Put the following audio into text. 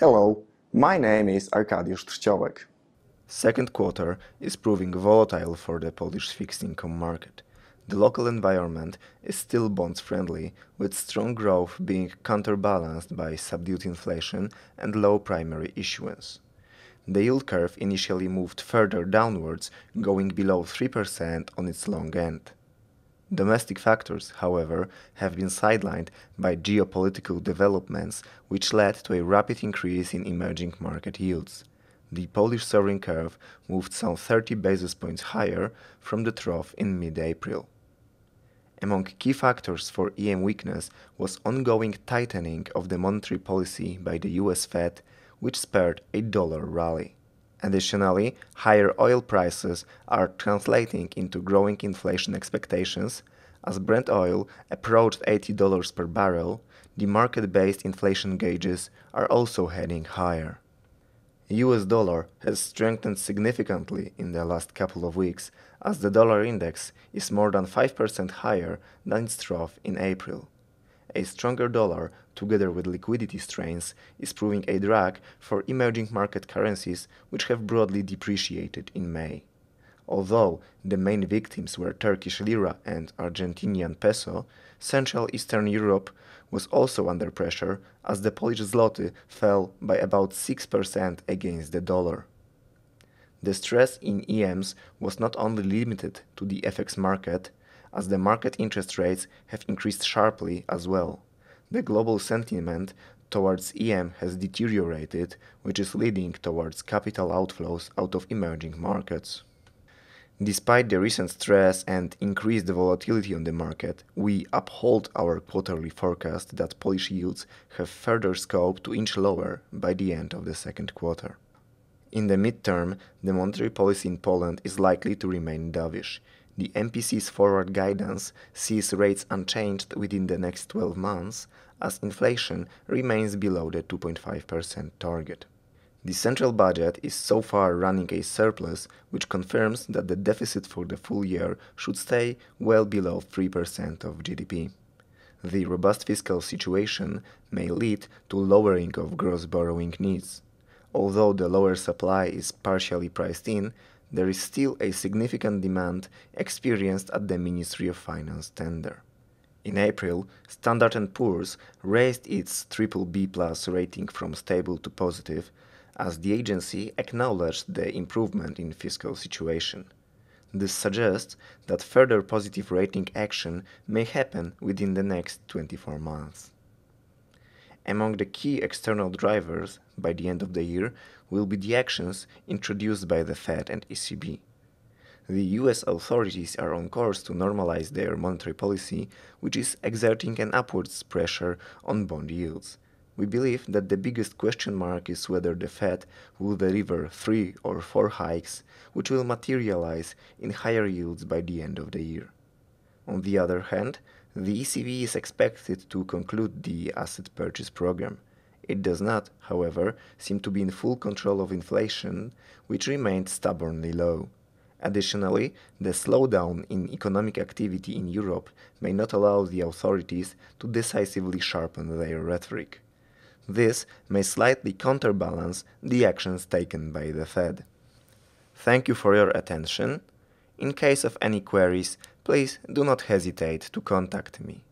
Hello, my name is Arkadiusz Trzciołek. Second quarter is proving volatile for the Polish fixed income market. The local environment is still bonds friendly, with strong growth being counterbalanced by subdued inflation and low primary issuance. The yield curve initially moved further downwards, going below 3% on its long end. Domestic factors, however, have been sidelined by geopolitical developments, which led to a rapid increase in emerging market yields. The Polish sovereign curve moved some 30 basis points higher from the trough in mid-April. Among key factors for EM weakness was ongoing tightening of the monetary policy by the US Fed, which spurred a dollar rally. Additionally, higher oil prices are translating into growing inflation expectations. As Brent oil approached $80 per barrel, the market-based inflation gauges are also heading higher. The US dollar has strengthened significantly in the last couple of weeks, as the dollar index is more than 5% higher than its trough in April. A stronger dollar, together with liquidity strains, is proving a drag for emerging market currencies which have broadly depreciated in May. Although the main victims were Turkish lira and Argentinian peso, Central Eastern Europe was also under pressure as the Polish zloty fell by about 6% against the dollar. The stress in EMs was not only limited to the FX market, as the market interest rates have increased sharply as well. The global sentiment towards EM has deteriorated, which is leading towards capital outflows out of emerging markets. Despite the recent stress and increased volatility on the market, we uphold our quarterly forecast that Polish yields have further scope to inch lower by the end of the second quarter. In the midterm, the monetary policy in Poland is likely to remain dovish. The MPC's forward guidance sees rates unchanged within the next 12 months, as inflation remains below the 2.5% target. The central budget is so far running a surplus, which confirms that the deficit for the full year should stay well below 3% of GDP. The robust fiscal situation may lead to lowering of gross borrowing needs. Although the lower supply is partially priced in, there is still a significant demand experienced at the Ministry of Finance tender. In April, Standard & Poor's raised its BBB+ rating from stable to positive, as the agency acknowledged the improvement in fiscal situation. This suggests that further positive rating action may happen within the next 24 months. Among the key external drivers by the end of the year will be the actions introduced by the Fed and ECB. The US authorities are on course to normalize their monetary policy, which is exerting an upwards pressure on bond yields. We believe that the biggest question mark is whether the Fed will deliver 3 or 4 hikes, which will materialize in higher yields by the end of the year. On the other hand, the ECB is expected to conclude the asset purchase program. It does not, however, seem to be in full control of inflation, which remained stubbornly low. Additionally, the slowdown in economic activity in Europe may not allow the authorities to decisively sharpen their rhetoric. This may slightly counterbalance the actions taken by the Fed. Thank you for your attention. In case of any queries, please do not hesitate to contact me.